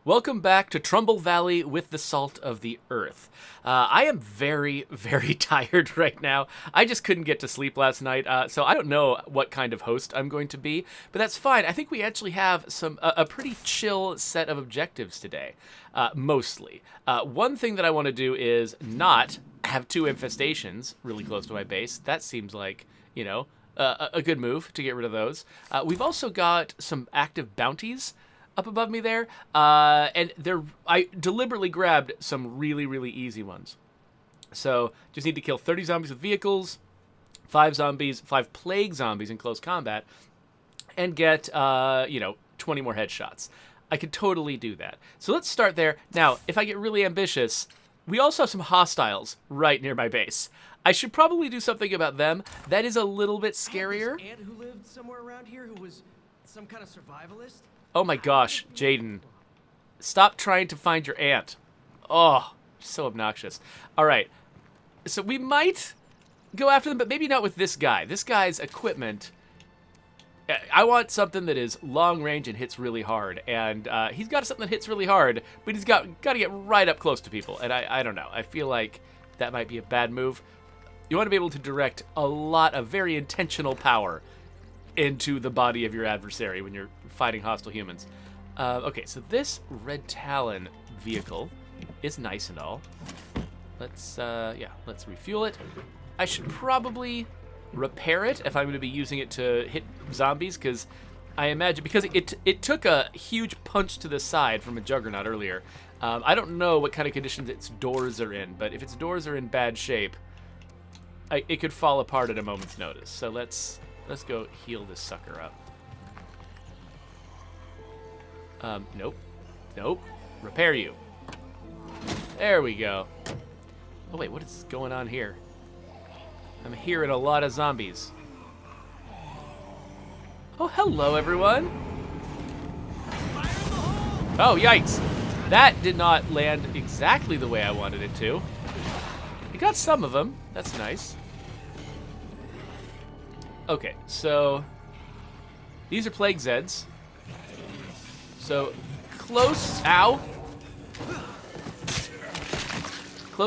Welcome back to Trumbull Valley with the Salt of the Earth. I am very, very tired right now. I just couldn't get to sleep last night, so I don't know what kind of host I'm going to be, but that's fine. I think we actually have a pretty chill set of objectives today, mostly. One thing that I want to do is not have two infestations really close to my base. That seems like, a good move to get rid of those. We've also got some active bounties up above me there, and I deliberately grabbed some really, really easy ones. So just need to kill 30 zombies with vehicles, 5 plague zombies in close combat, and get 20 more headshots. I could totally do that. So let's start there. Now, if I get really ambitious, we also have some hostiles right near my base. I should probably do something about them. That is a little bit scarier. Aunt who lived somewhere around here who was some kind of survivalist? Oh my gosh, Jaden. Stop trying to find your aunt. Oh, so obnoxious. All right. So we might go after them, but maybe not with this guy. This guy's equipment. I want something that is long range and hits really hard. And he's got something that hits really hard, but he's got to get right up close to people. And I don't know. I feel like that might be a bad move. You want to be able to direct a lot of very intentional power into the body of your adversary when you're fighting hostile humans. Okay, so this Red Talon vehicle is nice and all. Let's refuel it. I should probably repair it if I'm going to be using it to hit zombies, because I imagine, because it took a huge punch to the side from a Juggernaut earlier. I don't know what kind of conditions its doors are in, but if its doors are in bad shape, it could fall apart at a moment's notice. So let's go heal this sucker up. Nope. Repair you. There we go. Oh wait, what is going on here? I'm hearing a lot of zombies. Oh, hello everyone. Oh, yikes. That did not land exactly the way I wanted it to. I got some of them. That's nice. Okay, so these are Plague Zeds. So close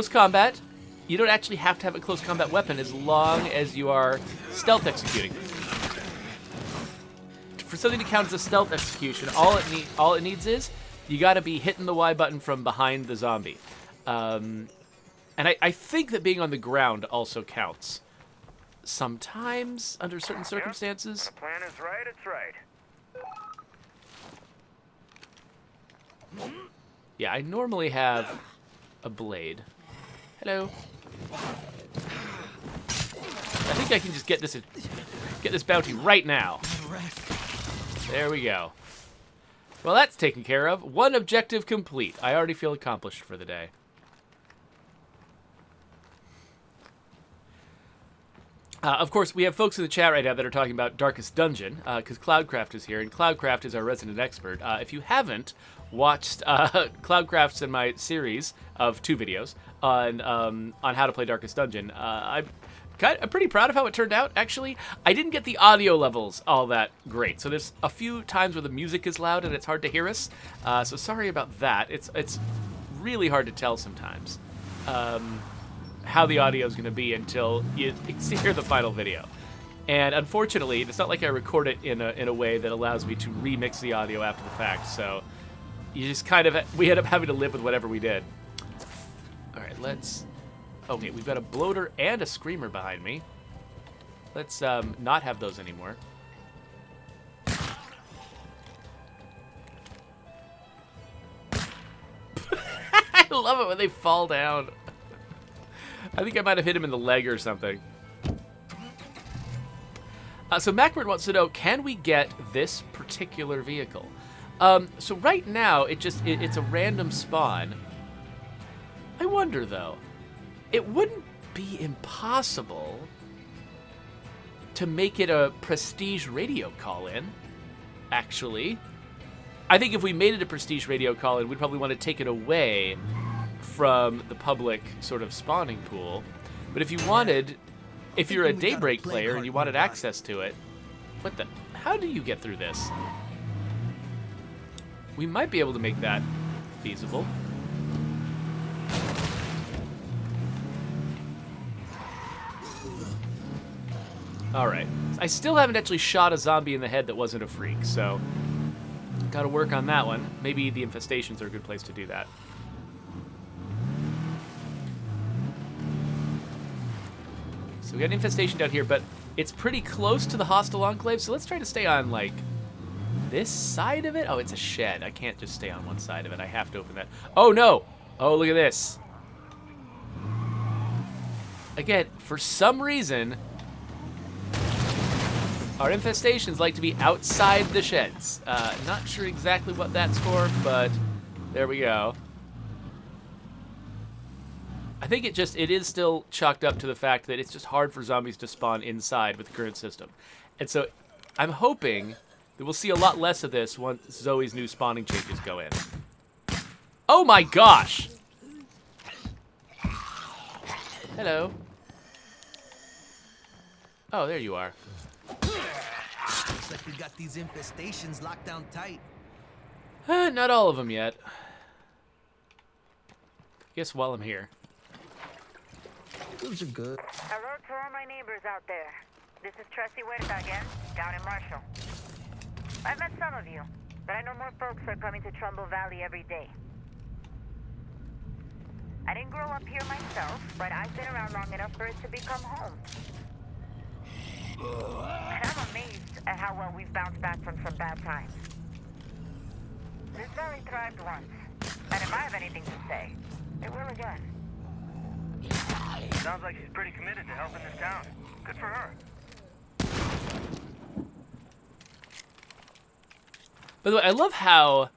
combat. You don't actually have to have a close combat weapon as long as you are stealth executing. For something to count as a stealth execution, all it needs is you got to be hitting the Y button from behind the zombie. And I think that being on the ground also counts. Sometimes, under certain circumstances. The plan is right, it's right. Yeah, I normally have a blade. Hello. I think I can just get this bounty right now. There we go. Well, that's taken care of. One objective complete. I already feel accomplished for the day. Of course, we have folks in the chat right now that are talking about Darkest Dungeon, because Cloudcraft is here, and Cloudcraft is our resident expert. If you haven't watched Cloudcraft's and my series of 2 videos on how to play Darkest Dungeon, I'm pretty proud of how it turned out, actually. I didn't get the audio levels all that great, so there's a few times where the music is loud and it's hard to hear us, so sorry about that. It's really hard to tell sometimes how the audio is going to be until you hear the final video. And unfortunately, it's not like I record it in a way that allows me to remix the audio after the fact, so you just we end up having to live with whatever we did. Alright, okay, we've got a bloater and a screamer behind me. Let's not have those anymore. I love it when they fall down. I think I might have hit him in the leg or something. So Macbird wants to know, can we get this particular vehicle? So right now, it's a random spawn. I wonder, though, it wouldn't be impossible to make it a prestige radio call-in, actually. I think if we made it a prestige radio call-in, we'd probably want to take it away from the public sort of spawning pool. But if you're a Daybreak player and you wanted access to it, how do you get through this? We might be able to make that Feasible. Alright. I still haven't actually shot a zombie in the head that wasn't a freak, so gotta work on that one. Maybe the infestations are a good place to do that. So we got an infestation down here, but it's pretty close to the hostile enclave, so let's try to stay on, like, this side of it? Oh, it's a shed. I can't just stay on one side of it. I have to open that. Oh, no! Oh, look at this. Again, for some reason, our infestations like to be outside the sheds. Not sure exactly what that's for, but there we go. I think it is still chalked up to the fact that it's just hard for zombies to spawn inside with the current system. And so I'm hoping that we'll see a lot less of this once Zoe's new spawning changes go in. Oh my gosh! Hello. Oh, there you are. Looks like we got these infestations locked down tight. Not all of them yet. Guess while I'm here. Those are good. Hello to all my neighbors out there. This is Trusty Huerta again, down in Marshall. I've met some of you, but I know more folks are coming to Trumbull Valley every day. I didn't grow up here myself, but I've been around long enough for it to become home. And I'm amazed at how well we've bounced back from some bad times. This valley thrived once, and if I have anything to say, it will again. Sounds like she's pretty committed to helping this town. Good for her. By the way, I love how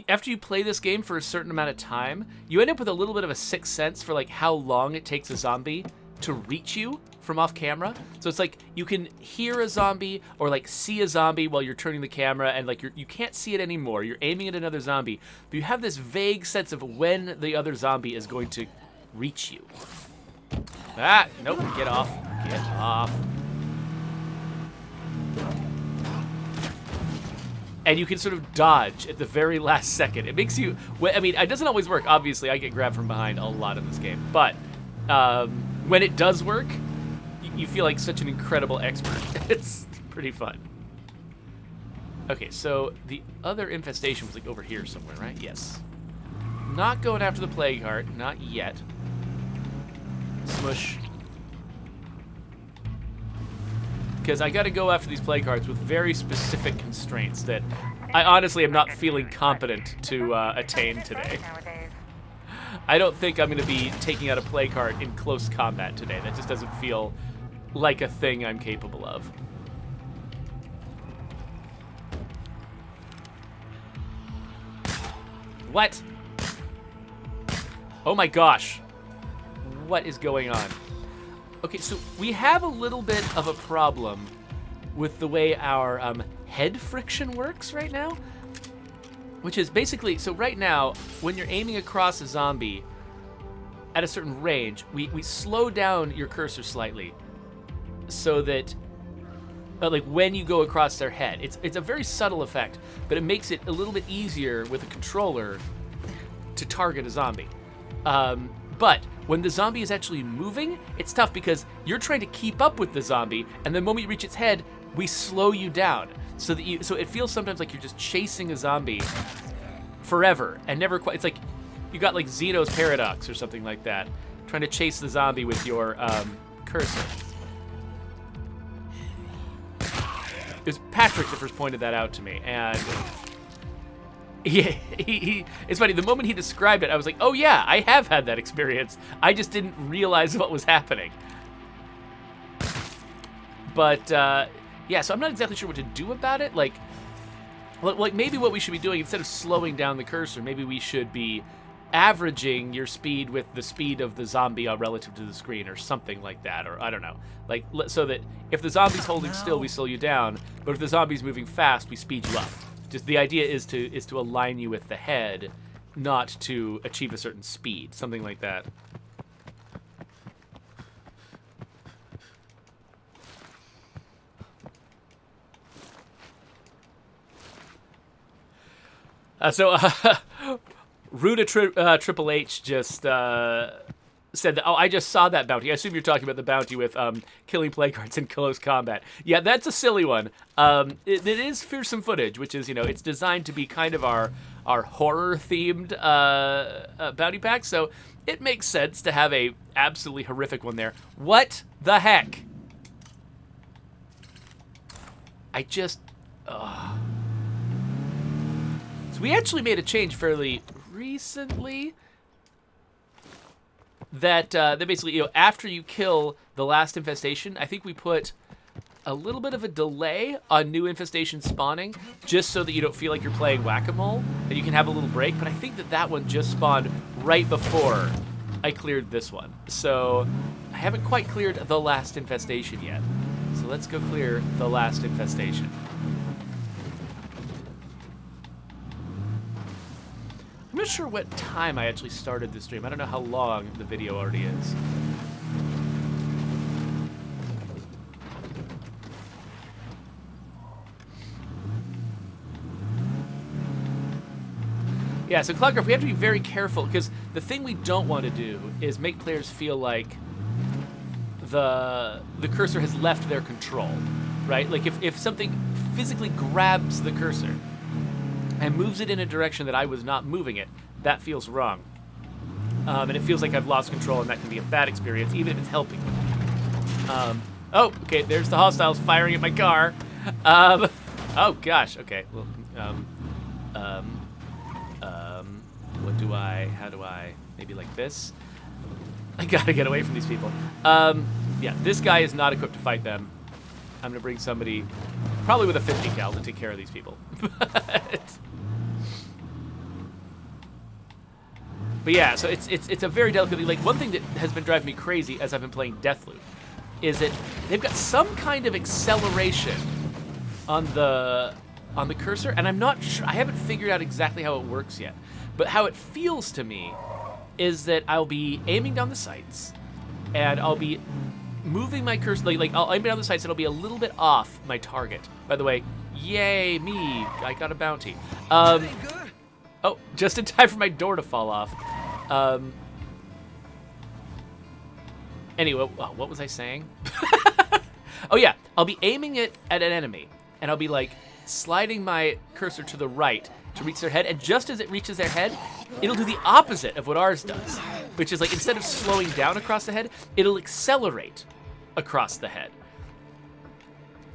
after you play this game for a certain amount of time, you end up with a little bit of a sixth sense for like how long it takes a zombie to reach you from off camera. So it's like you can hear a zombie or like see a zombie while you're turning the camera, and like you can't see it anymore. You're aiming at another zombie, but you have this vague sense of when the other zombie is going to reach you. Ah, nope, get off. Get off. And you can sort of dodge at the very last second. It makes you, I mean, it doesn't always work. Obviously, I get grabbed from behind a lot in this game. But when it does work, you feel like such an incredible expert. It's pretty fun. Okay, so the other infestation was like over here somewhere, right? Yes. Not going after the plague heart, not yet. Smush. Because I gotta go after these plague hearts with very specific constraints that I honestly am not feeling competent to attain today. I don't think I'm gonna be taking out a plague heart in close combat today. That just doesn't feel like a thing I'm capable of. What? Oh my gosh. What is going on? Okay, so we have a little bit of a problem with the way our head friction works right now. Which is basically, so right now, when you're aiming across a zombie at a certain range, we slow down your cursor slightly so that, like when you go across their head, it's a very subtle effect, but it makes it a little bit easier with a controller to target a zombie. But when the zombie is actually moving, it's tough because you're trying to keep up with the zombie, and the moment you reach its head, we slow you down. So it feels sometimes like you're just chasing a zombie forever and never quite. It's like you got like Zeno's paradox or something like that, trying to chase the zombie with your cursor. It was Patrick that first pointed that out to me, and it's funny, the moment he described it, I was like, oh yeah, I have had that experience. I just didn't realize what was happening. But, yeah, so I'm not exactly sure what to do about it. Like maybe what we should be doing, instead of slowing down the cursor, maybe we should be averaging your speed with the speed of the zombie relative to the screen or something like that, or I don't know. Like, so that if the zombie's holding still, we slow you down, but if the zombie's moving fast, we speed you up. Just the idea is to align you with the head, not to achieve a certain speed, something like that. Ruda Triple H just said that, oh, I just saw that bounty. I assume you're talking about the bounty with killing plaguehearts in close combat. Yeah, that's a silly one. It is fearsome footage, which is, it's designed to be kind of our horror-themed bounty pack, so it makes sense to have a absolutely horrific one there. What the heck? So we actually made a change fairly recently that basically, after you kill the last infestation, I think we put a little bit of a delay on new infestations spawning, just so that you don't feel like you're playing whack-a-mole, and you can have a little break. But I think that one just spawned right before I cleared this one. So I haven't quite cleared the last infestation yet. So let's go clear the last infestation. I'm not sure what time I actually started this stream. I don't know how long the video already is. Yeah, so Cloudcraft, we have to be very careful, because the thing we don't want to do is make players feel like the cursor has left their control, right? Like if something physically grabs the cursor and moves it in a direction that I was not moving it, that feels wrong. And it feels like I've lost control, and that can be a bad experience, even if it's helping me. Oh, okay, there's the hostiles firing at my car. Oh, gosh, okay. Well, how do I, maybe like this? I gotta get away from these people. Yeah, this guy is not equipped to fight them. I'm gonna bring somebody, probably with a 50 cal, to take care of these people. But yeah, so it's a very delicate, like, one thing that has been driving me crazy as I've been playing Deathloop is that they've got some kind of acceleration on the cursor, and I'm not sure, I haven't figured out exactly how it works yet. But how it feels to me is that I'll be aiming down the sights, and I'll be moving my cursor, like I'll aim down the sights, and it'll be a little bit off my target. By the way, yay me, I got a bounty. Oh, just in time for my door to fall off. Anyway, what was I saying? Oh yeah, I'll be aiming it at an enemy, and I'll be like sliding my cursor to the right to reach their head, and just as it reaches their head, it'll do the opposite of what ours does, which is like, instead of slowing down across the head, it'll accelerate across the head.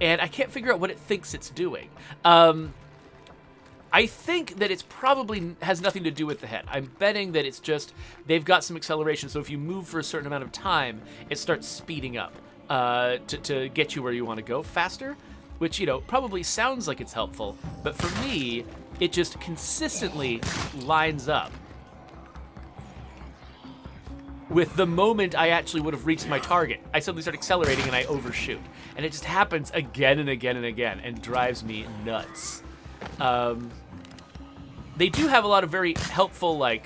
And I can't figure out what it thinks it's doing. I think that it's probably has nothing to do with the head. I'm betting that it's just, they've got some acceleration, so if you move for a certain amount of time, it starts speeding up to get you where you want to go faster, which, probably sounds like it's helpful, but for me, it just consistently lines up with the moment I actually would have reached my target. I suddenly start accelerating and I overshoot. And it just happens again and again and again and drives me nuts. They do have a lot of very helpful, like,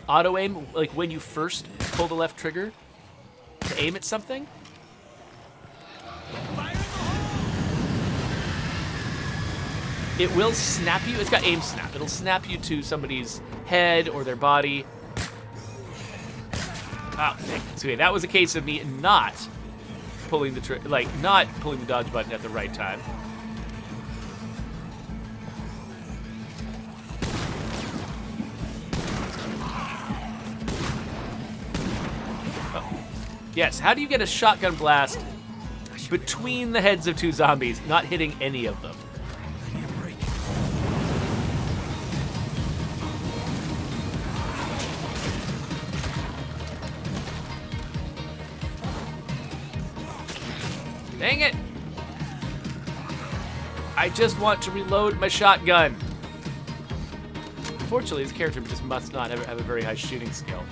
auto-aim, like when you first pull the left trigger to aim at something. It will snap you. It's got aim snap. It'll snap you to somebody's head or their body. Oh, so that was a case of me not pulling the not pulling the dodge button at the right time. Oh. Yes, how do you get a shotgun blast between the heads of two zombies, not hitting any of them? Dang it! I just want to reload my shotgun. Unfortunately, this character just must not have a very high shooting skill.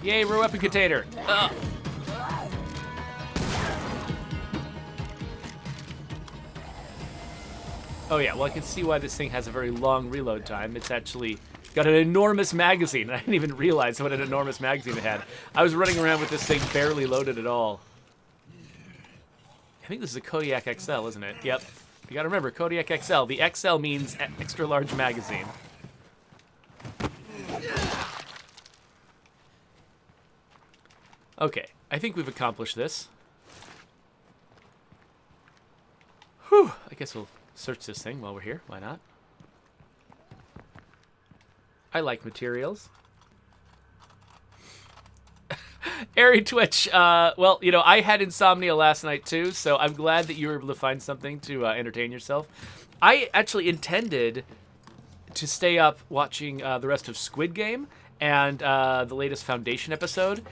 Yay, raw weapon container. Ugh. Oh yeah, well I can see why this thing has a very long reload time. It's actually Got an enormous magazine. I didn't even realize what an enormous magazine it had. I was running around with this thing barely loaded at all. I think this is a Kodiak XL, isn't it? Yep. You gotta remember, Kodiak XL. The XL means extra large magazine. Okay, I think we've accomplished this. Whew, I guess we'll search this thing while we're here. Why not? I like materials. Airy Twitch, well, you know, I had insomnia last night too, so I'm glad that you were able to find something to entertain yourself. I actually intended to stay up watching the rest of Squid Game and the latest Foundation episode.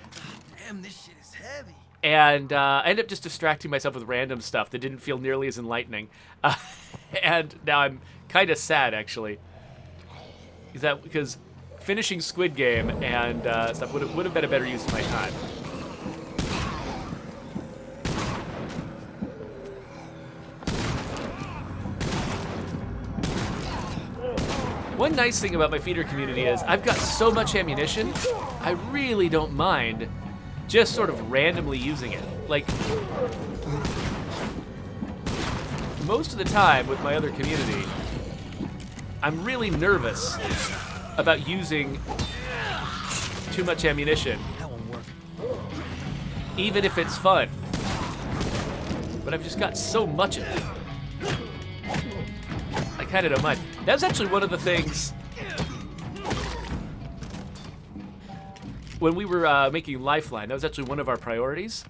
Damn, this shit is heavy. And I ended up just distracting myself with random stuff that didn't feel nearly as enlightening. And now I'm kind of sad, actually. Because finishing Squid Game and stuff would have been a better use of my time. One nice thing about my feeder community is I've got so much ammunition, I really don't mind just sort of randomly using it. Like, most of the time with my other community, I'm really nervous about using too much ammunition, That won't work. even if it's fun. But I've just got so much of it. I kind of don't mind. That was actually one of the things when we were making Lifeline. That was actually one of our priorities,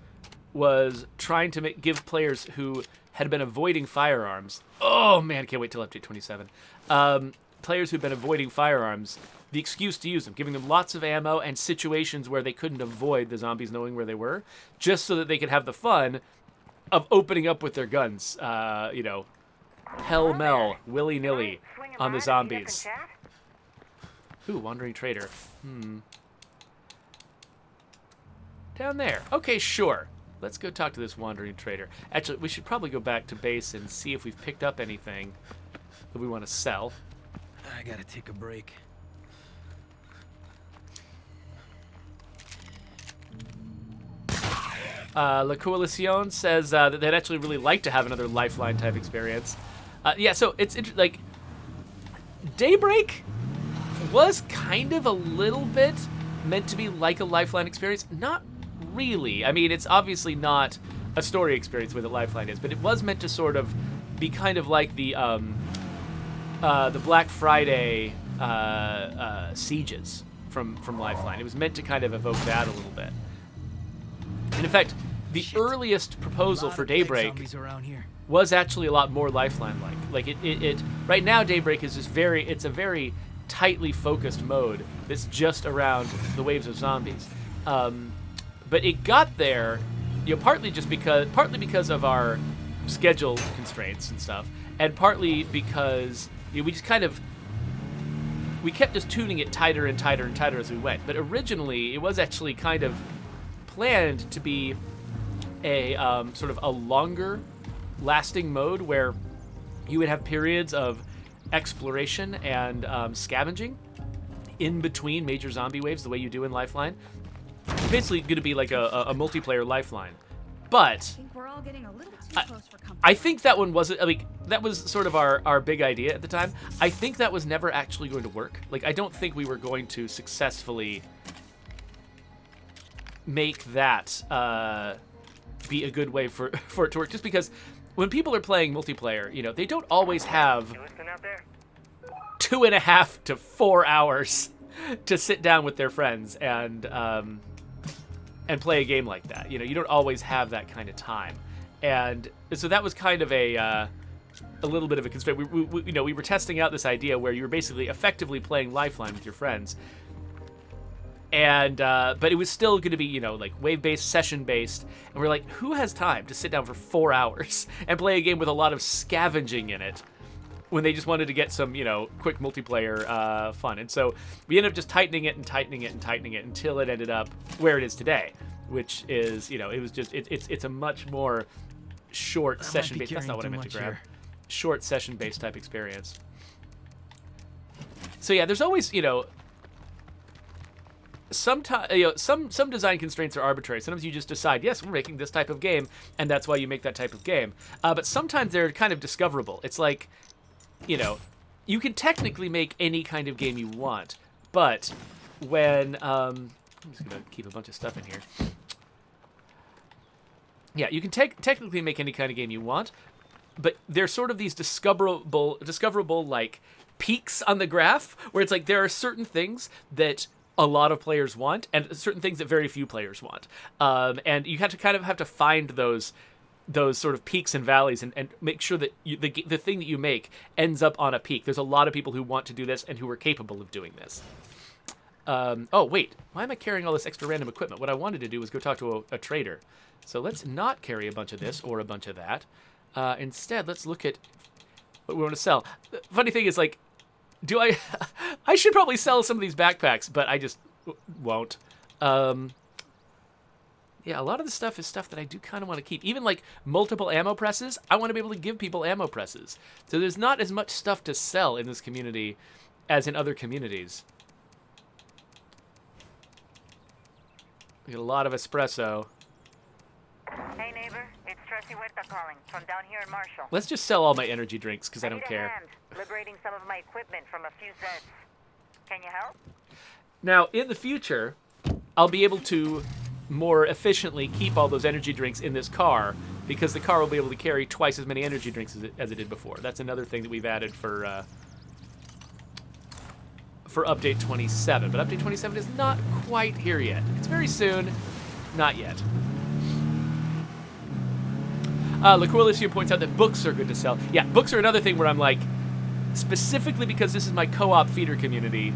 was trying to give players who had been avoiding firearms. Oh man, can't wait till update 27. Players who've been avoiding firearms, the excuse to use them, giving them lots of ammo and situations where they couldn't avoid the zombies knowing where they were, just so that they could have the fun of opening up with their guns, you know, pell-mell, willy-nilly on the zombies. Ooh, Wandering Trader. Down there. Okay, sure. Let's go talk to this Wandering Trader. Actually, we should probably go back to base and see if we've picked up anything that we want to sell. I gotta take a break. La Coalición says that they'd actually really like to have another Lifeline type experience. Yeah, so it's like Daybreak was kind of a little bit meant to be like a Lifeline experience. Not really. I mean, it's obviously not a story experience the way that Lifeline is, but it was meant to sort of be kind of like the Black Friday sieges from Lifeline. It was meant to kind of evoke that a little bit. And in fact, the earliest proposal for Daybreak was actually a lot more Lifeline-like. Like it right now, Daybreak is just it's a very tightly focused mode that's just around the waves of zombies. But it got there, you know, partly because of our schedule constraints and stuff, and partly because we just we kept just tuning it tighter and tighter and tighter as we went. But originally, it was actually kind of planned to be a sort of a longer lasting mode where you would have periods of exploration and scavenging in between major zombie waves, the way you do in Lifeline. It's basically going to be like a multiplayer Lifeline. But I think we're all getting a little too close for comfort. I think that one wasn't, I mean, that was sort of our big idea at the time. I think that was never actually going to work. Like, I don't think we were going to successfully make that be a good way for it to work. Just because when people are playing multiplayer, you know, they don't always have You listening out there? 2.5 to 4 hours to sit down with their friends and play a game like that. You know, you don't always have that kind of time, and so that was kind of a little bit of a constraint. We were testing out this idea where you were basically effectively playing Lifeline with your friends, and but it was still going to be, you know, like wave-based, session-based, and we're like, who has time to sit down for 4 hours and play a game with a lot of scavenging in it when they just wanted to get some, you know, quick multiplayer fun? And so we ended up just tightening it and tightening it and tightening it until it ended up where it is today, which is, you know, it was just it's a much more short session-based. That's not what I meant to grab. Short session-based type experience. So yeah, there's always, sometimes, some design constraints are arbitrary. Sometimes you just decide, yes, we're making this type of game, and that's why you make that type of game. But sometimes they're kind of discoverable. It's like, you can technically make any kind of game you want, but when I'm just gonna keep a bunch of stuff in here. Yeah, you can technically make any kind of game you want, but there's sort of these discoverable like peaks on the graph where it's like there are certain things that a lot of players want and certain things that very few players want, and you have to find those sort of peaks and valleys and make sure that the thing that you make ends up on a peak. There's a lot of people who want to do this and who are capable of doing this. Oh wait, why am I carrying all this extra random equipment? What I wanted to do was go talk to a trader. So let's not carry a bunch of this or a bunch of that. Instead, let's look at what we want to sell. The funny thing is, like, I should probably sell some of these backpacks, but I just won't. Yeah, a lot of the stuff is stuff that I do kind of want to keep. Even, like, multiple ammo presses, I want to be able to give people ammo presses. So there's not as much stuff to sell in this community as in other communities. We get a lot of espresso. Hey neighbor, it's Tracy Huerta calling from down here in Marshall. Let's just sell all my energy drinks because I don't need a care. hand liberating some of my equipment from a few Zeds. Can you help? Now, in the future, I'll be able to more efficiently keep all those energy drinks in this car because the car will be able to carry twice as many energy drinks as it did before. That's another thing that we've added for update 27. But update 27 is not quite here yet. It's very soon. Not yet. Lacorlicio points out that books are good to sell. Yeah, books are another thing where I'm like, specifically because this is my co-op feeder community,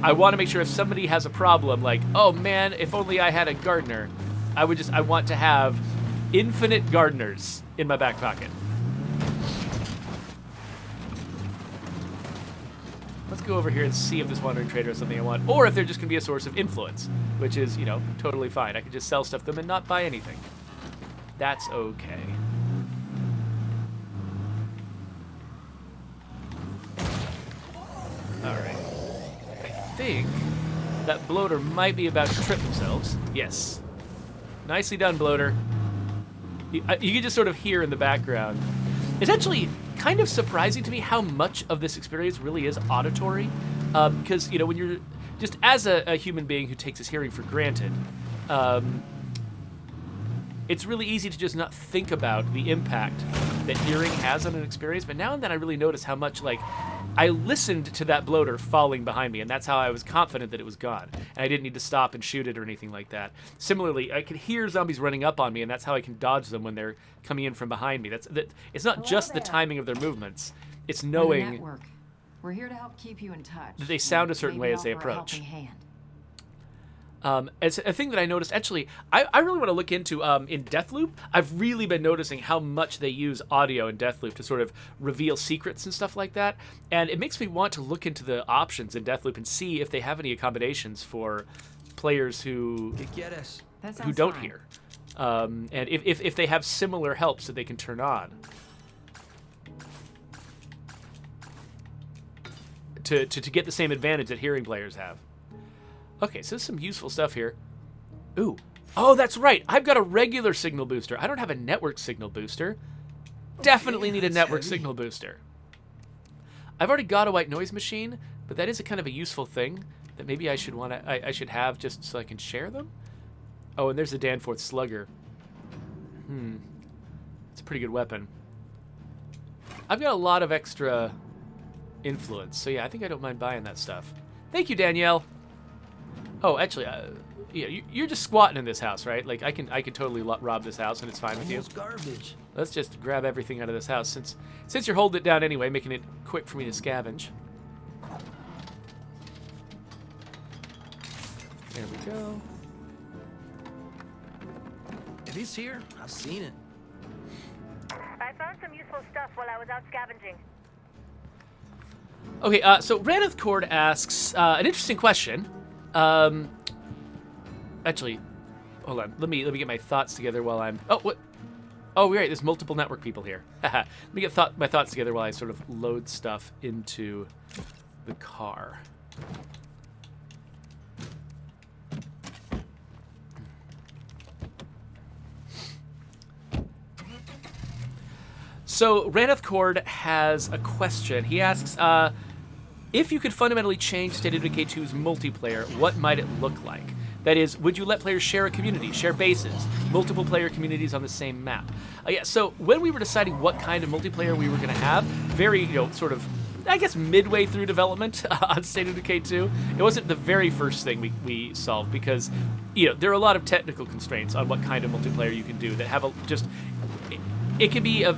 I want to make sure if somebody has a problem, like, oh man, if only I had a gardener, I want to have infinite gardeners in my back pocket. Let's go over here and see if this wandering trader has something I want, or if they're just going to be a source of influence, which is, totally fine. I could just sell stuff to them and not buy anything. That's okay. Alright. I think that bloater might be about to trip themselves. Yes. Nicely done, bloater. You can just sort of hear in the background. It's actually kind of surprising to me how much of this experience really is auditory. Because, when you're just as a human being who takes his hearing for granted, it's really easy to just not think about the impact that hearing has on an experience. But now and then I really notice how much, like, I listened to that bloater falling behind me, and that's how I was confident that it was gone. And I didn't need to stop and shoot it or anything like that. Similarly, I could hear zombies running up on me, and that's how I can dodge them when they're coming in from behind me. It's not just the timing of their movements. It's knowing we're here to help keep you in touch. That they sound a certain way as they approach. It's a thing that I noticed, actually, I really want to look into in Deathloop. I've really been noticing how much they use audio in Deathloop to sort of reveal secrets and stuff like that. And it makes me want to look into the options in Deathloop and see if they have any accommodations for players who don't hear. And if they have similar helps that they can turn on. To get the same advantage that hearing players have. Okay, so there's some useful stuff here. Ooh. Oh, that's right. I've got a regular signal booster. I don't have a network signal booster. Definitely need a network signal booster. I've already got a white noise machine, but that is a kind of a useful thing that maybe I should have just so I can share them. Oh, and there's the Danforth Slugger. It's a pretty good weapon. I've got a lot of extra influence, so yeah, I think I don't mind buying that stuff. Thank you, Danielle. Oh, actually, yeah, you're just squatting in this house, right? Like, I can totally rob this house, and it's fine with you. Garbage. Let's just grab everything out of this house, since you're holding it down anyway, making it quick for me to scavenge. There we go. If he's here, I've seen it. I found some useful stuff while I was out scavenging. Okay, so Raneth Cord asks an interesting question. Actually, hold on. Let me get my thoughts together while I'm. Oh, what? Oh, right. There's multiple network people here. Let me get my thoughts together while I sort of load stuff into the car. So, Raneth Cord has a question. He asks, if you could fundamentally change State of Decay 2's multiplayer, what might it look like? That is, would you let players share a community, share bases, multiple player communities on the same map? Yeah, so when we were deciding what kind of multiplayer we were going to have, very, sort of, I guess, midway through development on State of Decay 2, it wasn't the very first thing we solved because, there are a lot of technical constraints on what kind of multiplayer you can do that have it can be a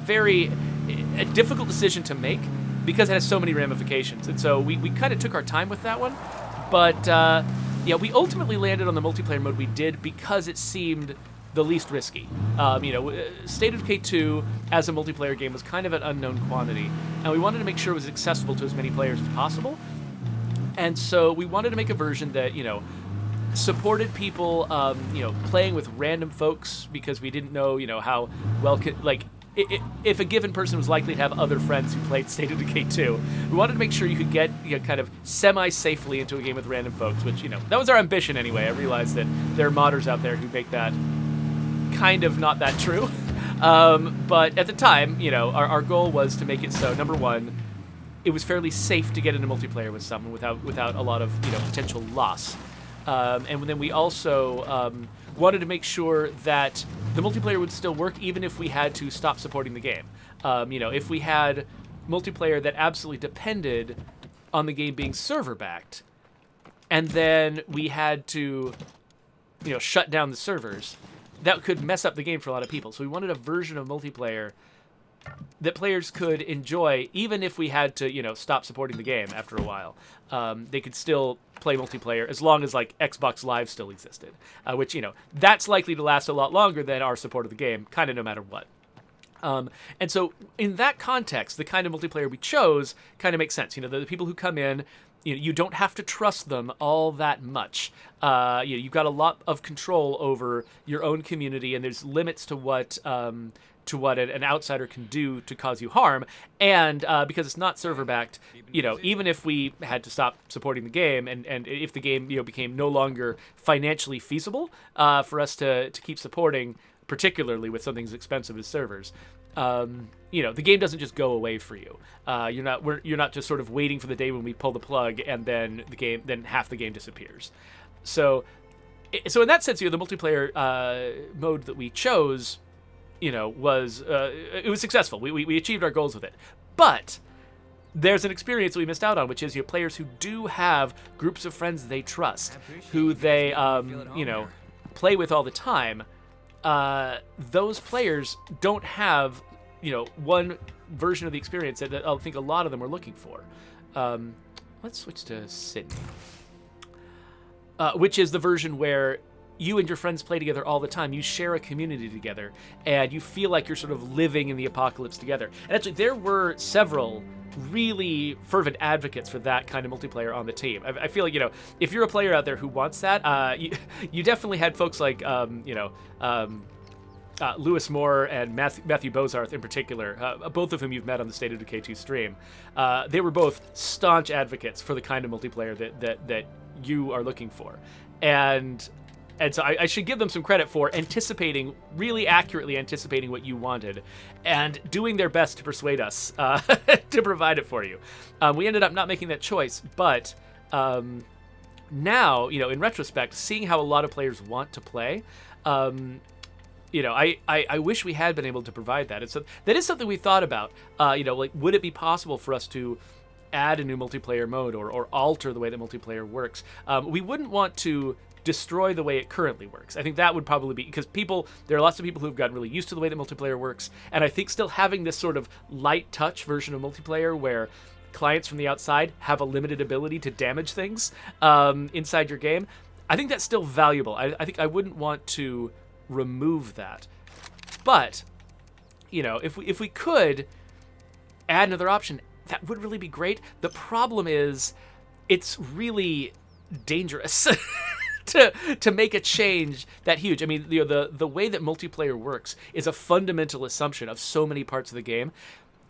difficult decision to make because it has so many ramifications. And so we kind of took our time with that one. But, we ultimately landed on the multiplayer mode we did because it seemed the least risky. State of Decay 2 as a multiplayer game was kind of an unknown quantity. And we wanted to make sure it was accessible to as many players as possible. And so we wanted to make a version that, supported people, playing with random folks because we didn't know, how well if a given person was likely to have other friends who played State of Decay 2. We wanted to make sure you could get kind of semi-safely into a game with random folks, which, that was our ambition anyway. I realized that there are modders out there who make that kind of not that true. But at the time, our goal was to make it so, number one, it was fairly safe to get into multiplayer with someone without a lot of, potential loss. And then we also wanted to make sure that the multiplayer would still work even if we had to stop supporting the game. If we had multiplayer that absolutely depended on the game being server-backed, and then we had to, shut down the servers, that could mess up the game for a lot of people. So we wanted a version of multiplayer that players could enjoy, even if we had to, stop supporting the game after a while. They could still play multiplayer as long as, Xbox Live still existed, which, that's likely to last a lot longer than our support of the game, kind of no matter what. And so in that context, the kind of multiplayer we chose kind of makes sense. The people who come in, you don't have to trust them all that much. You've got a lot of control over your own community, and there's limits to what an outsider can do to cause you harm. And because it's not server-backed, even if we had to stop supporting the game and if the game, became no longer financially feasible for us to keep supporting, particularly with something as expensive as servers, the game doesn't just go away for you. You're not just sort of waiting for the day when we pull the plug and then half the game disappears. So in that sense, the multiplayer mode that we chose, was it was successful. We achieved our goals with it. But there's an experience that we missed out on, which is players who do have groups of friends they trust, who they play with all the time. Those players don't have one version of the experience that I think a lot of them are looking for. Let's switch to Sydney, which is the version where you and your friends play together all the time. You share a community together, and you feel like you're sort of living in the apocalypse together. And actually, there were several really fervent advocates for that kind of multiplayer on the team. I feel like, if you're a player out there who wants that, you definitely had folks like, Lewis Moore and Matthew Bozarth in particular, both of whom you've met on the State of Decay 2 stream. They were both staunch advocates for the kind of multiplayer that you are looking for. And so I should give them some credit for really accurately anticipating what you wanted and doing their best to persuade us to provide it for you. We ended up not making that choice, but now, in retrospect, seeing how a lot of players want to play, I wish we had been able to provide that. And so that is something we thought about. Would it be possible for us to add a new multiplayer mode or alter the way that multiplayer works? We wouldn't want to destroy the way it currently works. I think that would probably be, because there are lots of people who've gotten really used to the way that multiplayer works, and I think still having this sort of light touch version of multiplayer where clients from the outside have a limited ability to damage things inside your game, I think that's still valuable. I think I wouldn't want to remove that. But, if we could add another option, that would really be great. The problem is it's really dangerous to make a change that huge. I mean, the way that multiplayer works is a fundamental assumption of so many parts of the game.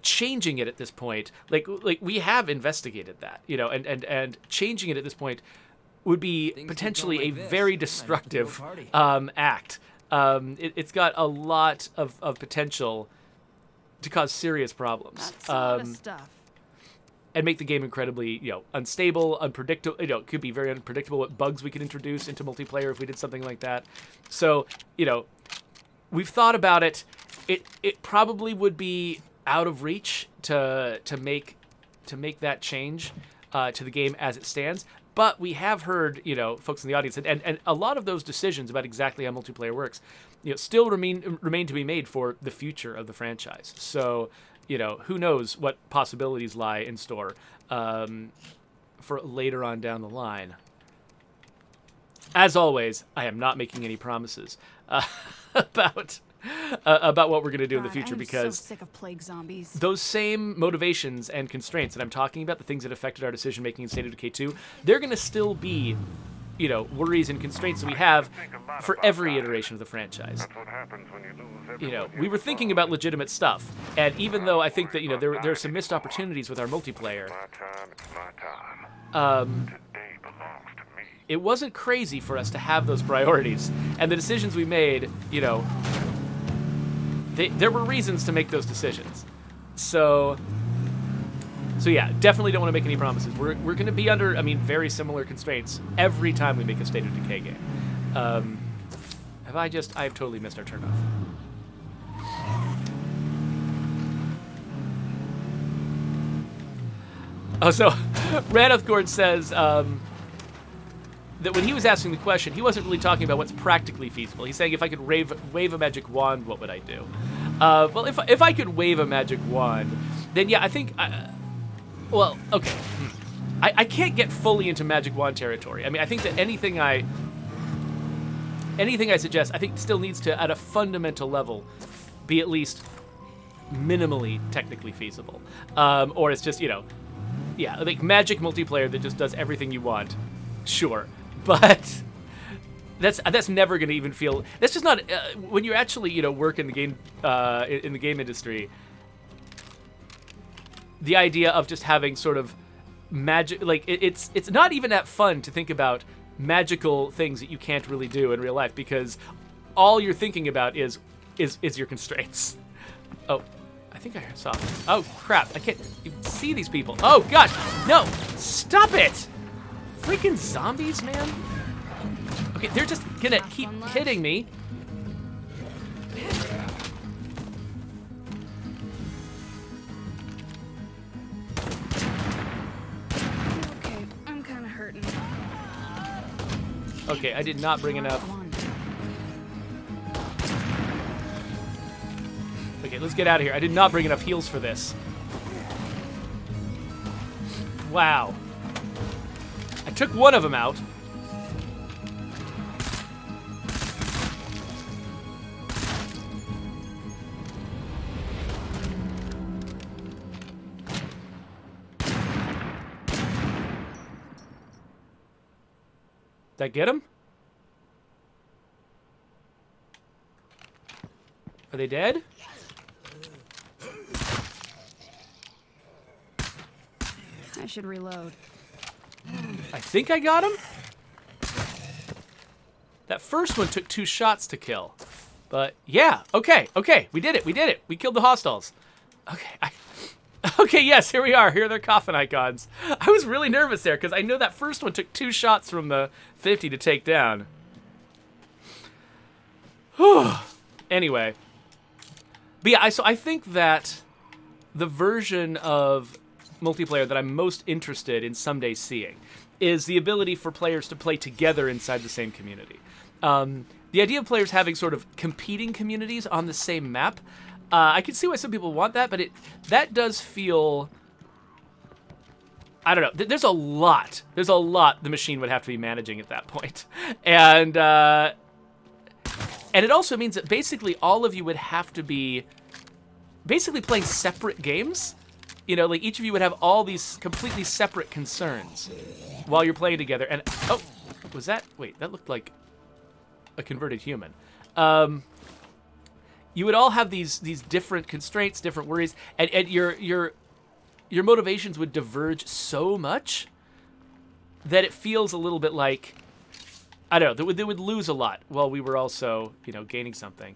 changing it at this point, like we have investigated that, and changing it at this point would be potentially a very destructive act. It's got a lot of potential to cause serious problems. That's a lot of stuff. And make the game incredibly, unstable, unpredictable. It could be very unpredictable what bugs we could introduce into multiplayer if we did something like that. So, we've thought about it. It probably would be out of reach to make that change to the game as it stands. But we have heard, folks in the audience, and a lot of those decisions about exactly how multiplayer works, still remain to be made for the future of the franchise. So, who knows what possibilities lie in store for later on down the line. As always, I am not making any promises about what we're going to do in the future, because so sick of plague zombies. those same motivations and constraints that I'm talking about, the things that affected our decision making in State of Decay 2, they're going to still be, worries and constraints that we have for every iteration of the franchise. That's what happens when you lose everyone We were thinking about legitimate stuff, and even though I think that there are some missed opportunities with our multiplayer, My time, it's my time. Today belongs to me. it wasn't crazy for us to have those priorities, and the decisions we made, there were reasons to make those decisions. So yeah, definitely don't want to make any promises. We're going to be under, very similar constraints every time we make a State of Decay game. I've totally missed our turn off. Oh, so Raneth Gord says that when he was asking the question, he wasn't really talking about what's practically feasible. He's saying if I could wave a magic wand, what would I do? Well, if I could wave a magic wand, then yeah, I think... well, okay. I can't get fully into magic wand territory. I think that anything I suggest, I think still needs to, at a fundamental level, be at least minimally technically feasible. Or it's just, like magic multiplayer that just does everything you want. Sure. But that's never going to even feel... That's just not... when you actually, work in the game industry, the idea of just having sort of magic... Like, it's not even that fun to think about magical things that you can't really do in real life, because all you're thinking about is your constraints. Oh, I think I saw... Oh, crap. I can't even see these people. Oh, gosh. No. Stop it. Freaking zombies, man. Okay, they're just gonna keep hitting me. Okay, I'm kind of hurting. Okay, I did not bring enough. Okay, let's get out of here. I did not bring enough heals for this. Wow. I took one of them out. Did I get him? Are they dead? I should reload. I think I got him. That first one took 2 shots to kill. But yeah, okay. We did it. We killed the hostiles. Okay, okay, yes, here we are. Here are their coffin icons. I was really nervous there because I know that first one took 2 shots from the 50 to take down. Whew. Anyway. But yeah, so I think that the version of multiplayer that I'm most interested in someday seeing is the ability for players to play together inside the same community. The idea of players having sort of competing communities on the same map, I can see why some people want that, but that does feel... I don't know. There's a lot the machine would have to be managing at that point. And it also means that basically all of you would have to be basically playing separate games. Like each of you would have all these completely separate concerns while you're playing together. And, oh, was that... Wait, that looked like a converted human. you would all have these different constraints, different worries, and your motivations would diverge so much that it feels a little bit like, I don't know, they would lose a lot while we were also, gaining something.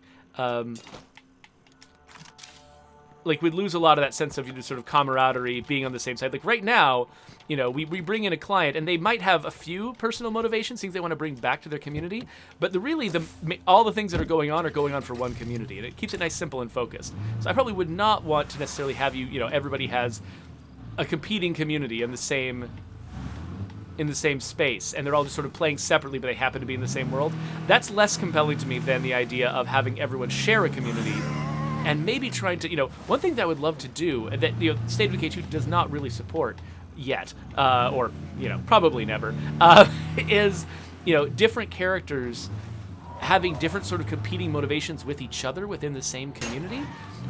Like, we'd lose a lot of that sense of sort of camaraderie, being on the same side. Like, right now, we bring in a client, and they might have a few personal motivations, things they want to bring back to their community, but all the things that are going on for one community, and it keeps it nice, simple, and focused. So I probably would not want to necessarily have everybody has a competing community in the same space, and they're all just sort of playing separately, but they happen to be in the same world. That's less compelling to me than the idea of having everyone share a community, and maybe trying to, one thing that I would love to do, that State of Decay 2 does not really support yet, or probably never, is different characters having different sort of competing motivations with each other within the same community.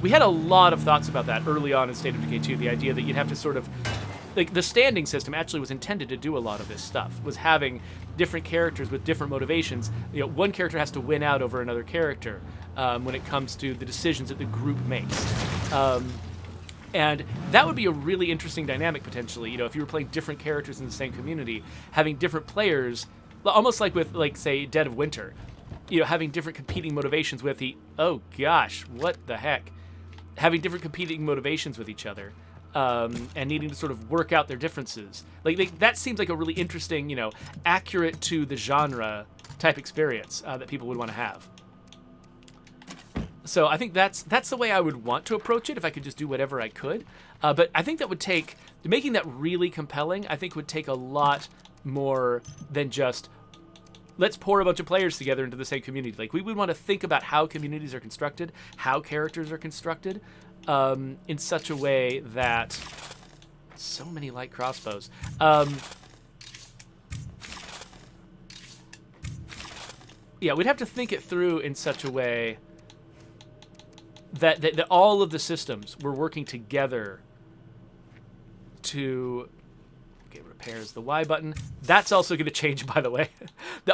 We had a lot of thoughts about that early on in State of Decay 2, the idea that you'd have to sort of, like, the standing system actually was intended to do a lot of this stuff, was having different characters with different motivations. One character has to win out over another character when it comes to the decisions that the group makes. And that would be a really interesting dynamic, potentially, if you were playing different characters in the same community, having different players, almost like with, like, say, Dead of Winter, having different competing motivations with oh gosh, what the heck? Having different competing motivations with each other. And needing to sort of work out their differences. That seems like a really interesting, accurate to the genre type experience that people would want to have. So I think that's the way I would want to approach it if I could just do whatever I could. But I think that would take, making that really compelling, I think would take a lot more than just, let's pour a bunch of players together into the same community. Like, we would want to think about how communities are constructed, how characters are constructed, in such a way that, so many light crossbows. Yeah, we'd have to think it through in such a way that all of the systems were working together to... Okay, repairs the Y button. That's also going to change, by the way.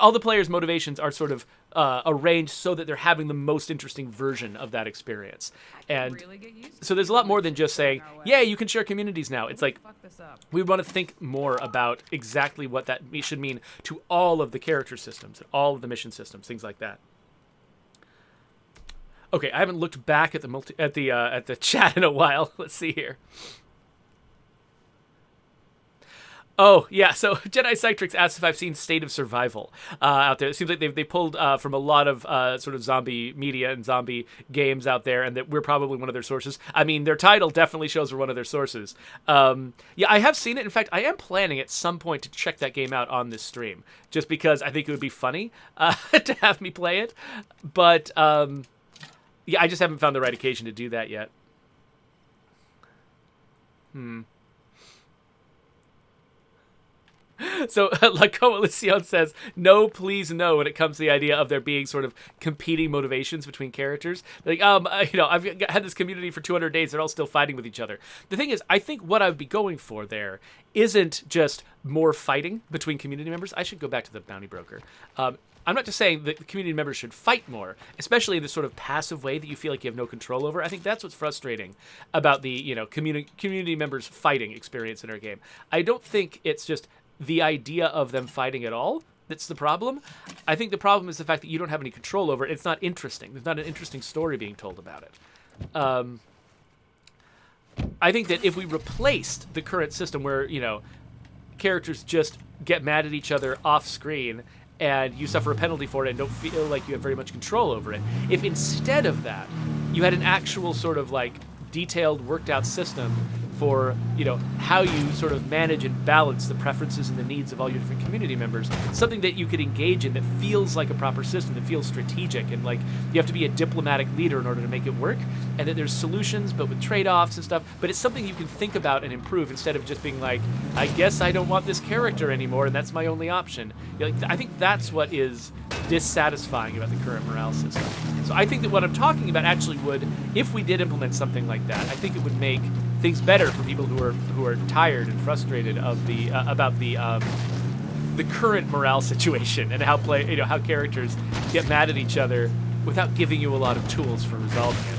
All the players' motivations are sort of arranged so that they're having the most interesting version of that experience. And so there's a lot more than just saying, yeah, you can share communities now. It's like, we want to think more about exactly what that should mean to all of the character systems, all of the mission systems, things like that. Okay, I haven't looked back at the chat in a while. Let's see here. Oh, yeah, so Jedi Cytrix asked if I've seen State of Survival out there. It seems like they pulled from a lot of sort of zombie media and zombie games out there, and that we're probably one of their sources. I mean, their title definitely shows we're one of their sources. Yeah, I have seen it. In fact, I am planning at some point to check that game out on this stream, just because I think it would be funny to have me play it. But, yeah, I just haven't found the right occasion to do that yet. So, La Coalición says, no, please no, when it comes to the idea of there being sort of competing motivations between characters. Like, I've had this community for 200 days, they're all still fighting with each other. The thing is, I think what I would be going for there isn't just more fighting between community members. I should go back to the bounty broker. I'm not just saying that the community members should fight more, especially in this sort of passive way that you feel like you have no control over. I think that's what's frustrating about the, community members fighting experience in our game. I don't think it's just the idea of them fighting at all that's the problem. I think the problem is the fact that you don't have any control over it. It's not interesting. There's not an interesting story being told about it. I think that if we replaced the current system where, characters just get mad at each other off screen and you suffer a penalty for it and don't feel like you have very much control over it, if instead of that you had an actual sort of like detailed, worked out system for, how you sort of manage and balance the preferences and the needs of all your different community members, something that you could engage in that feels like a proper system, that feels strategic, and like you have to be a diplomatic leader in order to make it work, and that there's solutions, but with trade-offs and stuff, but it's something you can think about and improve instead of just being like, I guess I don't want this character anymore, and that's my only option. I think that's what is dissatisfying about the current morale system. So I think that what I'm talking about actually would, if we did implement something like that, I think it would make things better for people who are tired and frustrated of the about the current morale situation and how how characters get mad at each other without giving you a lot of tools for resolving it.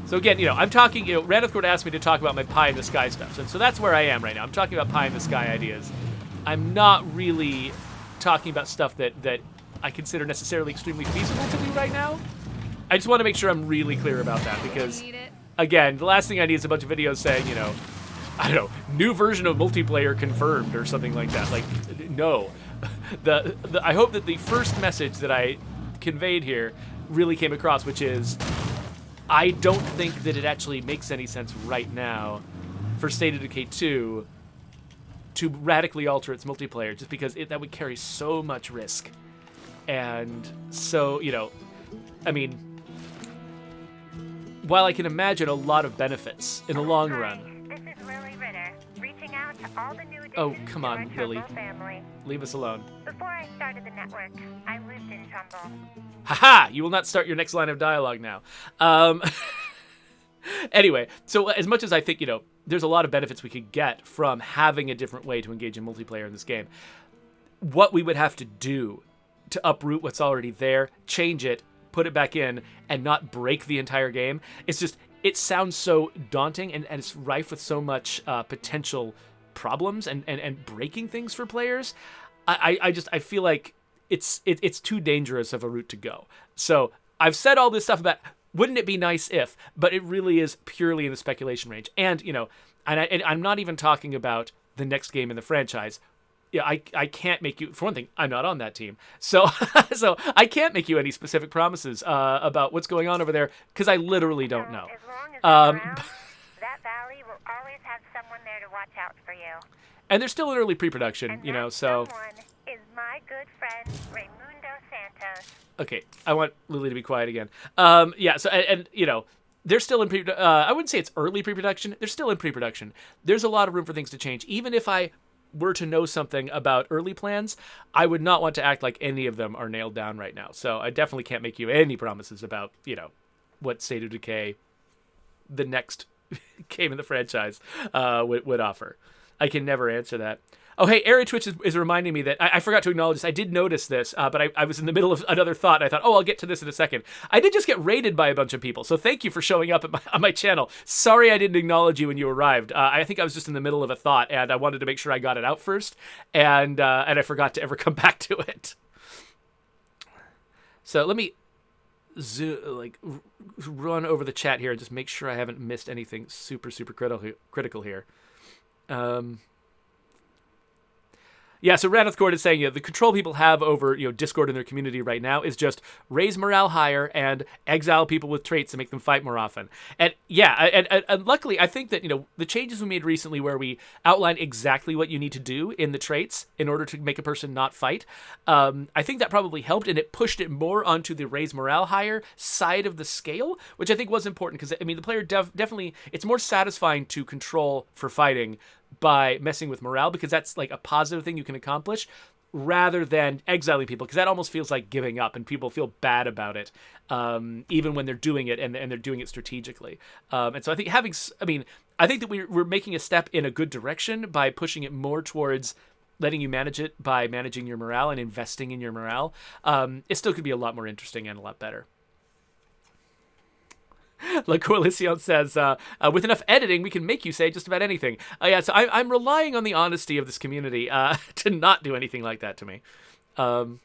So again, I'm talking, Randall asked me to talk about my pie in the sky stuff. So that's where I am right now. I'm talking about pie in the sky ideas. I'm not really talking about stuff that I consider necessarily extremely feasible to do right now. I just want to make sure I'm really clear about that because, again, the last thing I need is a bunch of videos saying, I don't know, new version of multiplayer confirmed or something like that. Like, no. I hope that the first message that I conveyed here really came across, which is, I don't think that it actually makes any sense right now for State of Decay 2 to radically alter its multiplayer, just because that would carry so much risk. And so, while I can imagine a lot of benefits in the long run. This is Lily Ritter, reaching out to all the new additions Oh, come on, to our Lily. Trumbull family. Leave us alone. Before I started the network, I lived in Trumbull. Haha! You will not start your next line of dialogue now. Anyway, so as much as I think, there's a lot of benefits we could get from having a different way to engage in multiplayer in this game, what we would have to do to uproot what's already there, change it, put it back in, and not break the entire game, it sounds so daunting and it's rife with so much potential problems and breaking things for players. I feel like it's too dangerous of a route to go. So I've said all this stuff about wouldn't it be nice if, but it really is purely in the speculation range. And, and I'm not even talking about the next game in the franchise. Yeah, I can't make you, for one thing, I'm not on that team. So so I can't make you any specific promises about what's going on over there because I literally don't know. As long as I'm around, that valley will always have someone there to watch out for you. And they're still in early pre-production, And that so... someone is my good friend, Raimundo Santos. Okay, I want Lily to be quiet again. Yeah, so, and they're still in I wouldn't say it's early pre-production. They're still in pre-production. There's a lot of room for things to change. Even if I were to know something about early plans, I would not want to act like any of them are nailed down right now. So I definitely can't make you any promises about, what State of Decay, the next game in the franchise, would offer. I can never answer that. Oh, hey, Airy Twitch is reminding me that I forgot to acknowledge this. I did notice this, but I was in the middle of another thought. And I thought, I'll get to this in a second. I did just get raided by a bunch of people, so thank you for showing up on my channel. Sorry I didn't acknowledge you when you arrived. I think I was just in the middle of a thought, and I wanted to make sure I got it out first, and I forgot to ever come back to it. So let me run over the chat here and just make sure I haven't missed anything super critical here. Yeah, so Raneth Cord is saying, the control people have over, Discord in their community right now is just raise morale higher and exile people with traits to make them fight more often. And yeah, and luckily, I think that, the changes we made recently where we outlined exactly what you need to do in the traits in order to make a person not fight, I think that probably helped, and it pushed it more onto the raise morale higher side of the scale, which I think was important because, the player definitely, it's more satisfying to control for fighting by messing with morale, because that's like a positive thing you can accomplish rather than exiling people, because that almost feels like giving up and people feel bad about it, even when they're doing it and they're doing it strategically. And so I think I think that we're making a step in a good direction by pushing it more towards letting you manage it by managing your morale and investing in your morale. It still could be a lot more interesting and a lot better. La Coalition says, with enough editing, we can make you say just about anything. Yeah, so I'm relying on the honesty of this community to not do anything like that to me. Oh,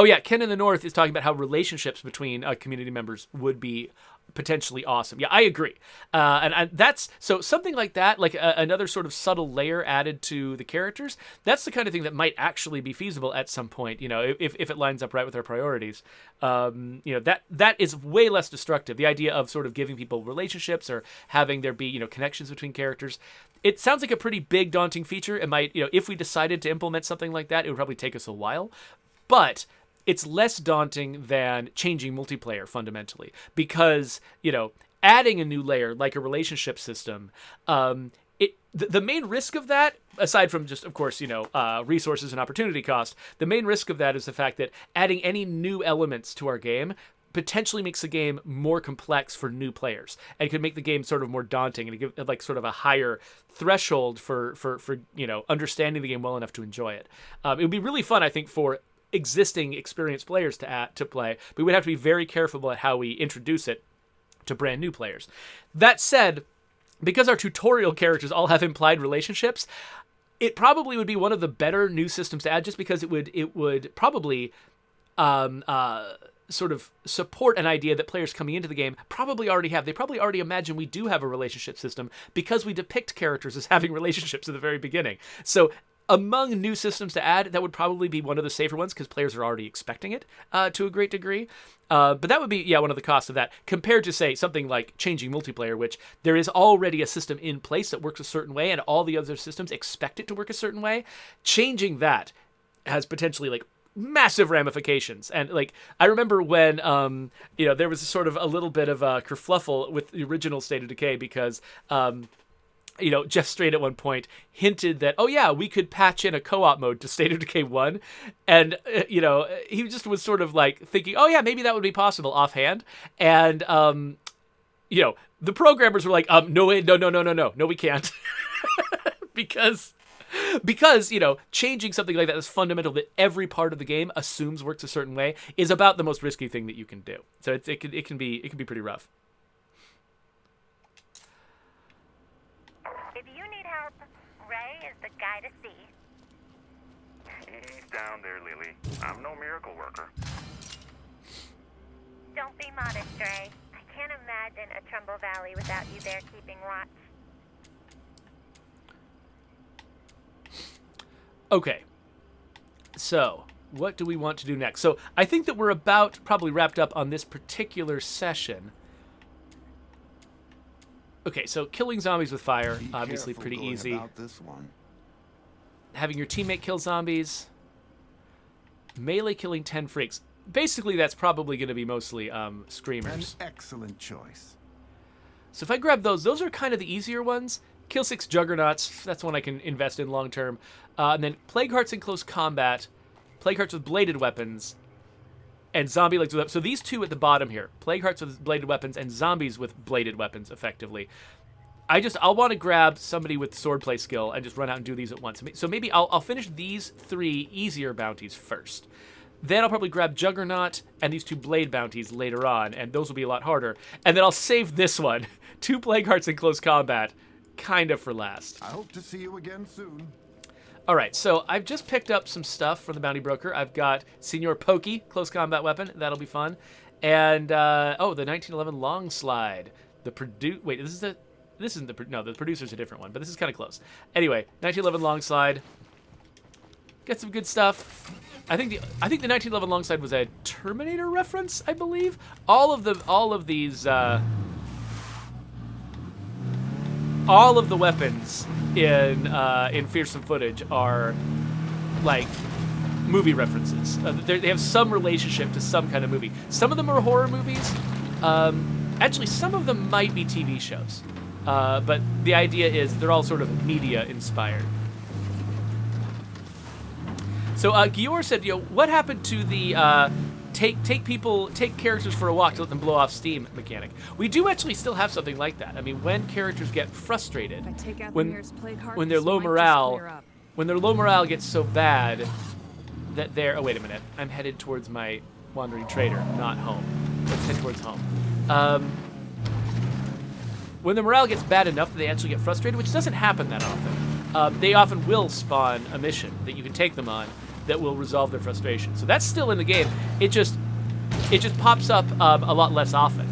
yeah, Ken in the North is talking about how relationships between community members would be potentially awesome. Yeah, I agree. And that's, so something like that, like another sort of subtle layer added to the characters, that's the kind of thing that might actually be feasible at some point, if it lines up right with our priorities. That is way less destructive. The idea of sort of giving people relationships or having there be, connections between characters. It sounds like a pretty big, daunting feature. It might, if we decided to implement something like that, it would probably take us a while. But it's less daunting than changing multiplayer fundamentally, because, adding a new layer like a relationship system, the main risk of that, aside from just, of course, resources and opportunity cost, the main risk of that is the fact that adding any new elements to our game potentially makes the game more complex for new players and could make the game sort of more daunting and give like sort of a higher threshold for understanding the game well enough to enjoy it. It would be really fun, I think, for existing experienced players to play, but we would have to be very careful at how we introduce it to brand new players. That said, because our tutorial characters all have implied relationships, it probably would be one of the better new systems to add, just because it would probably sort of support an idea that players coming into the game probably already have. They probably already imagine we do have a relationship system because we depict characters as having relationships at the very beginning. So among new systems to add, that would probably be one of the safer ones because players are already expecting it to a great degree. But that would be, one of the costs of that, compared to, say, something like changing multiplayer, which there is already a system in place that works a certain way and all the other systems expect it to work a certain way. Changing that has potentially, like, massive ramifications. And, like, I remember when, there was sort of a little bit of a kerfluffle with the original State of Decay because... Jeff Straight at one point hinted that, we could patch in a co-op mode to State of Decay 1. And, he just was sort of like thinking, maybe that would be possible offhand. And, the programmers were like, no, we can't. because, changing something like that is fundamental that every part of the game assumes works a certain way is about the most risky thing that you can do. So it can be pretty rough. The guy to see. He's down there, Lily. I'm no miracle worker. Don't be modest, Dre. I can't imagine a Trumbull Valley without you there keeping watch. Okay. So, what do we want to do next? So, I think that we're about probably wrapped up on this particular session. Okay, so killing zombies with fire, obviously pretty easy. About this one. Having your teammate kill zombies. Melee killing 10 freaks. Basically, that's probably going to be mostly screamers. An excellent choice. So if I grab those are kind of the easier ones. Kill 6 juggernauts, that's one I can invest in long term. And then plague hearts in close combat, plague hearts with bladed weapons, and zombie legs with weapons. So these two at the bottom here, plague hearts with bladed weapons and zombies with bladed weapons, effectively. I'll want to grab somebody with swordplay skill and just run out and do these at once. So maybe I'll finish these 3 easier bounties first. Then I'll probably grab Juggernaut and these 2 blade bounties later on, and those will be a lot harder. And then I'll save this one, 2 plague hearts in close combat, kind of for last. I hope to see you again soon. All right, so I've just picked up some stuff from the Bounty Broker. I've got Senor Pokey, close combat weapon. That'll be fun. And, the 1911 long slide. The producer's a different one, but this is kind of close. Anyway, 1911 long slide. Got some good stuff. I think the 1911 long slide was a Terminator reference, I believe. All of the weapons in Fearsome Footage are like movie references. They have some relationship to some kind of movie. Some of them are horror movies. Actually, some of them might be TV shows. But the idea is they're all sort of media inspired. So Gior said, what happened to the take characters for a walk to let them blow off steam mechanic? We do actually still have something like that. I mean, when characters get frustrated, when their low morale gets so bad that they're... Oh, wait a minute. I'm headed towards my wandering trader, not home. Let's head towards home. When the morale gets bad enough that they actually get frustrated, which doesn't happen that often, they often will spawn a mission that you can take them on that will resolve their frustration. So that's still in the game. It just pops up a lot less often.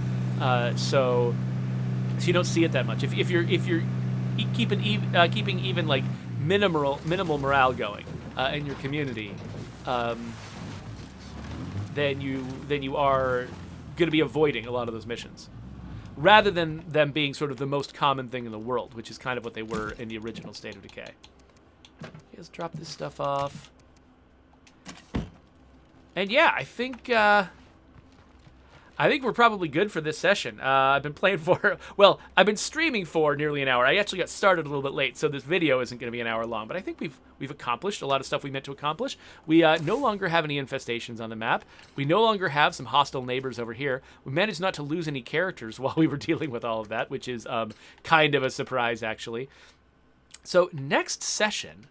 So you don't see it that much. If you're keeping even like minimal morale going in your community, then you are going to be avoiding a lot of those missions, rather than them being sort of the most common thing in the world, which is kind of what they were in the original State of Decay. Let's drop this stuff off. And yeah, I think I think we're probably good for this session. I've been playing I've been streaming for nearly an hour. I actually got started a little bit late, so this video isn't going to be an hour long. But I think we've accomplished a lot of stuff we meant to accomplish. We no longer have any infestations on the map. We no longer have some hostile neighbors over here. We managed not to lose any characters while we were dealing with all of that, which is kind of a surprise, actually. So next session,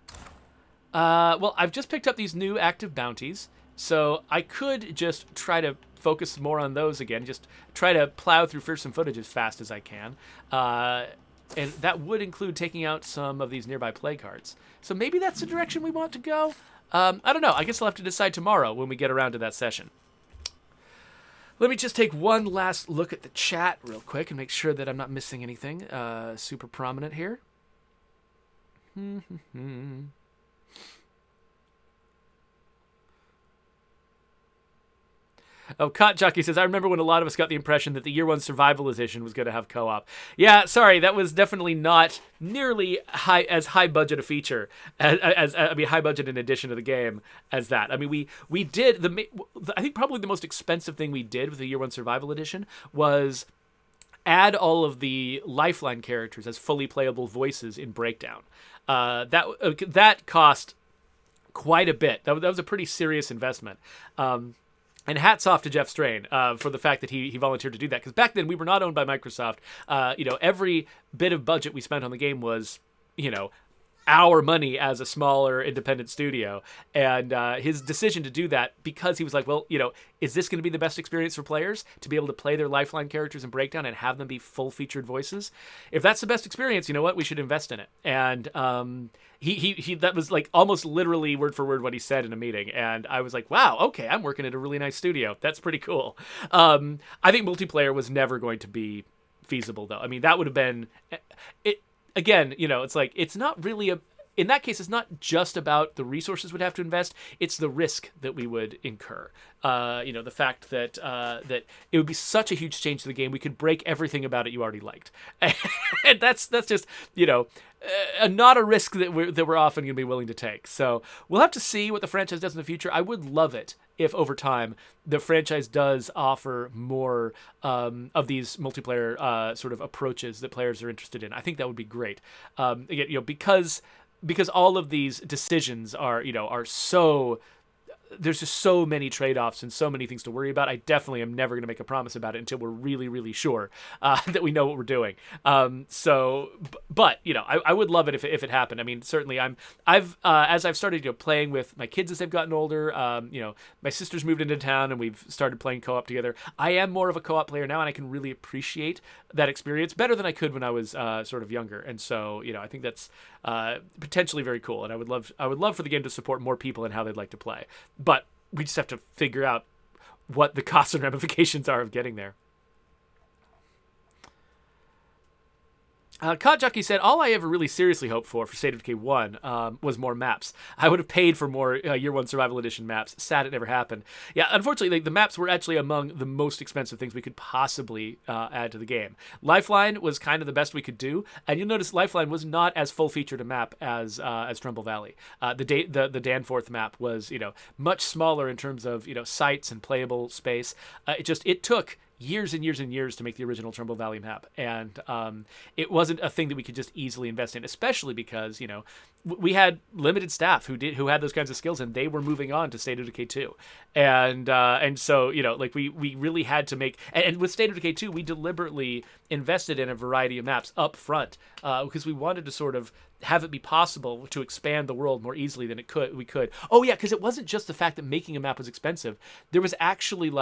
I've just picked up these new active bounties, so I could just try to focus more on those again, just try to plow through fearsome footage as fast as I can. And that would include taking out some of these nearby play cards. So maybe that's the direction we want to go. I don't know. I guess I'll have to decide tomorrow when we get around to that session. Let me just take one last look at the chat real quick and make sure that I'm not missing anything super prominent here. Oh, Cot Jockey says, I remember when a lot of us got the impression that the Year 1 Survival Edition was going to have co-op. Yeah, sorry, that was definitely not nearly high budget a feature, high budget in addition to the game as that. I mean, we did, I think probably the most expensive thing we did with the Year 1 Survival Edition was add all of the Lifeline characters as fully playable voices in Breakdown. That cost quite a bit. That was a pretty serious investment. And hats off to Jeff Strain for the fact that he volunteered to do that. Because back then, we were not owned by Microsoft. Every bit of budget we spent on the game was, our money as a smaller independent studio. And his decision to do that, because he was like, well, is this going to be the best experience for players? To be able to play their Lifeline characters in Breakdown and have them be full-featured voices? If that's the best experience, you know what? We should invest in it. And he that was like almost literally word for word what he said in a meeting. And I was like, wow, okay, I'm working at a really nice studio. That's pretty cool. I think multiplayer was never going to be feasible, though. I mean, that would have been... Again, it's like, it's not really in that case, it's not just about the resources we'd have to invest, it's the risk that we would incur. The fact that that it would be such a huge change to the game, we could break everything about it you already liked. And that's just, not a risk that we're often going to be willing to take. So we'll have to see what the franchise does in the future. I would love it if over time the franchise does offer more of these multiplayer sort of approaches that players are interested in. I think that would be great. Again, because all of these decisions are so... There's just so many trade-offs and so many things to worry about. I definitely am never going to make a promise about it until we're really, really sure that we know what we're doing. But I would love it if it happened. I mean, certainly as I've started playing with my kids as they've gotten older. My sister's moved into town and we've started playing co-op together. I am more of a co-op player now, and I can really appreciate that experience better than I could when I was sort of younger. And so I think that's potentially very cool. And I would love for the game to support more people and how they'd like to play. But we just have to figure out what the costs and ramifications are of getting there. Cod Jockey said, all I ever really seriously hoped for State of Decay 1 was more maps. I would have paid for more Year 1 Survival Edition maps. Sad it never happened. Yeah, unfortunately, the maps were actually among the most expensive things we could possibly add to the game. Lifeline was kind of the best we could do, and you'll notice Lifeline was not as full-featured a map as Trumbull Valley. The Danforth map was, much smaller in terms of, sites and playable space. It took years and years and years to make the original Trumbull Valley map, and it wasn't a thing that we could just easily invest in, especially because we had limited staff who had those kinds of skills, and they were moving on to State of Decay 2, and so we really had to make, and with State of Decay 2 we deliberately invested in a variety of maps up front because we wanted to sort of have it be possible to expand the world more easily than we could. Oh yeah, because it wasn't just the fact that making a map was expensive. There was actually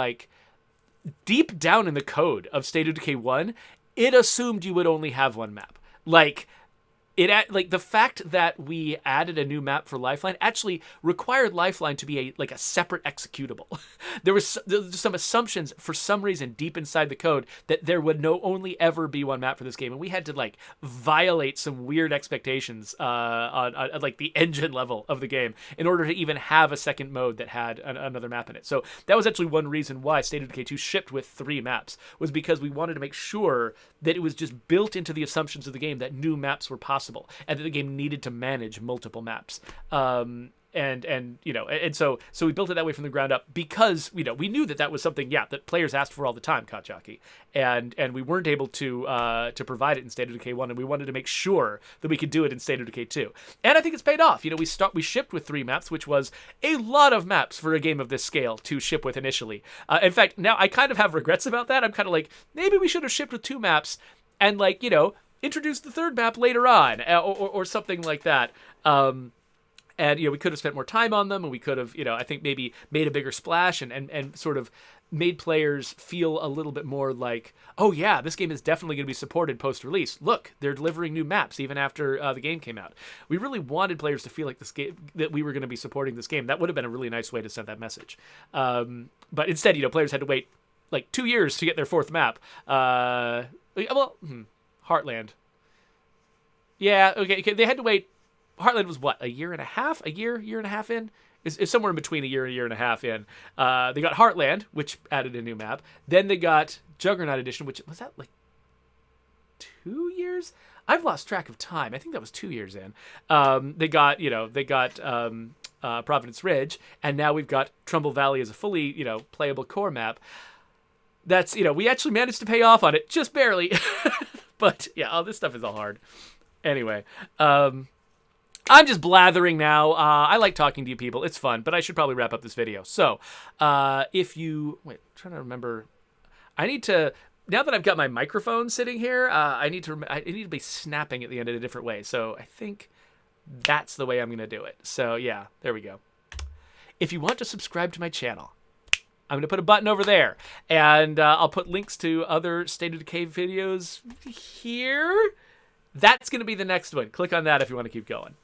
deep down in the code of State of Decay 1, it assumed you would only have one map. The fact that we added a new map for Lifeline actually required Lifeline to be a separate executable. There was some assumptions for some reason deep inside the code that there would only ever be one map for this game, and we had to violate some weird expectations on the engine level of the game in order to even have a second mode that had another map in it. So that was actually one reason why State of Decay 2 shipped with 3 maps, was because we wanted to make sure that it was just built into the assumptions of the game that new maps were possible, and that the game needed to manage multiple maps. And and you know, and so we built it that way from the ground up because we knew that was something that players asked for all the time, Kachaki, and we weren't able to provide it in State of Decay 1, and we wanted to make sure that we could do it in State of Decay 2, and I think it's paid off. You know, we shipped with 3 maps, which was a lot of maps for a game of this scale to ship with initially. In fact, now I kind of have regrets about that. I'm kind of like, maybe we should have shipped with 2 maps and, like, you know, introduce the 3rd map later on, or something like that. And, you know, we could have spent more time on them, and we could have, you know, I think maybe made a bigger splash and sort of made players feel a little bit more like, oh yeah, this game is definitely going to be supported post-release. Look, they're delivering new maps even after the game came out. We really wanted players to feel like this game, that we were going to be supporting this game. That would have been a really nice way to send that message. But instead, you know, players had to wait like 2 years to get their 4th map. Heartland. Yeah, okay, they had to wait. Heartland was what, a year and a half in? Is somewhere in between a year and a half in. They got Heartland, which added a new map. Then they got Juggernaut Edition, which was that like 2 years? I've lost track of time. I think that was 2 years in. They got Providence Ridge, and now we've got Trumbull Valley as a fully, you know, playable core map. That's, you know, we actually managed to pay off on it, just barely. But yeah, this stuff is all hard. Anyway, I'm just blathering now. I like talking to you people. It's fun, but I should probably wrap up this video. So, if you... Wait, I'm trying to remember. I need to... Now that I've got my microphone sitting here, I need to be snapping at the end in a different way. So I think that's the way I'm going to do it. So yeah, there we go. If you want to subscribe to my channel, I'm going to put a button over there. And I'll put links to other State of Decay videos here. That's going to be the next one. Click on that if you want to keep going.